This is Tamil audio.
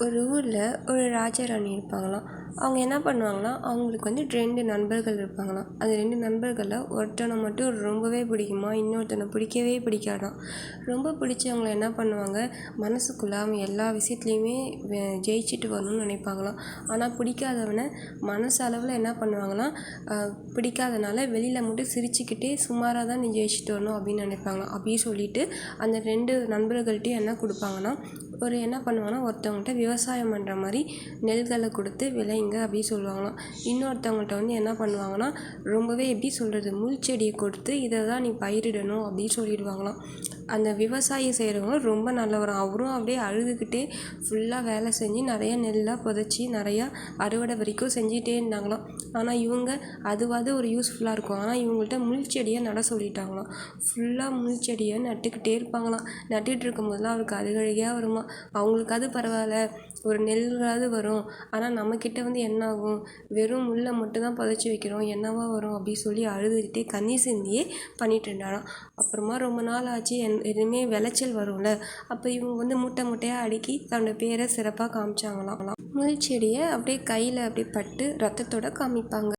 ஒரு ஊரில் ஒரு ராஜா ராணி இருப்பாங்களாம். அவங்க என்ன பண்ணுவாங்கன்னா, அவங்களுக்கு 2 நண்பர்கள் இருப்பாங்களாம். அந்த 2 நண்பர்களில் ஒருத்தனை மட்டும் ரொம்பவே பிடிக்குமா, இன்னொருத்தனை பிடிக்கவே பிடிக்காதாம். ரொம்ப பிடிச்சவங்கள என்ன பண்ணுவாங்க, மனசுக்குள்ளே அவன் எல்லா விஷயத்துலையுமே ஜெயிச்சுட்டு வரணும்னு நினைப்பாங்களாம். ஆனால் பிடிக்காதவனை மனசளவில் என்ன பண்ணுவாங்கன்னா, பிடிக்காதனால வெளியில் மட்டும் சிரிச்சுக்கிட்டே சுமாராக தான் நீ ஜெயிச்சுட்டு வரணும் அப்படின்னு நினைப்பாங்களாம். அப்படின்னு சொல்லிட்டு அந்த 2 நண்பர்கள்ட்டையும் என்ன கொடுப்பாங்கன்னா, என்ன பண்ணுவாங்கன்னா, ஒருத்தவங்கள்ட்ட விவசாயம் பண்ணுற மாதிரி நெல்களை கொடுத்து விளையுங்க அப்படின்னு சொல்லுவாங்களாம். இன்னொருத்தவங்கள்ட்ட என்ன பண்ணுவாங்கன்னா, ரொம்பவே எப்படி சொல்கிறது, முள் செடியை கொடுத்து இதை தான் நீ பயிரிடணும் அப்படின்னு சொல்லிடுவாங்களாம். அந்த விவசாயி செய்கிறவங்க ரொம்ப நல்லவராம். அவரும் அப்படியே அழுதுகிட்டே ஃபுல்லாக வேலை செஞ்சு நிறைய நெல்லாக புதைச்சி நிறையா அறுவடை வரைக்கும் செஞ்சிட்டே இருந்தாங்களாம். ஆனால் இவங்க அதுவாது ஒரு யூஸ்ஃபுல்லாக இருக்கும். ஆனால் இவங்கள்ட்ட முள் செடியை நட சொல்லிட்டாங்களாம். ஃபுல்லாக முள் செடியை நட்டுக்கிட்டே இருப்பாங்களாம். நட்டுட்டு இருக்கும் போதெல்லாம் அவருக்கு அழுகழுகையாக வருமா. அவங்களுக்காவது பரவாயில்ல, ஒரு நெல்லாவது வரும். ஆனால் நம்மக்கிட்ட என்ன ஆகும், வெறும் முள்ளை மட்டும் தான் புதைச்சி வைக்கிறோம், என்னவா வரும் அப்படின்னு சொல்லி அழுதுகிட்டே கண்ணீர் சிந்தியே பண்ணிட்டு இருந்தாராம். அப்புறமா ரொம்ப நாள் ஆச்சு, எதுவுமே விளைச்சல் வரும்ல. அப்போ இவங்க மூட்டை மூட்டையாக அடுக்கி தன்னோட பேரை சிறப்பாக காமிச்சாங்களாம். முள் செடியை அப்படியே கையில் அப்படியே பட்டு ரத்தத்தோட காமிப்பாங்க.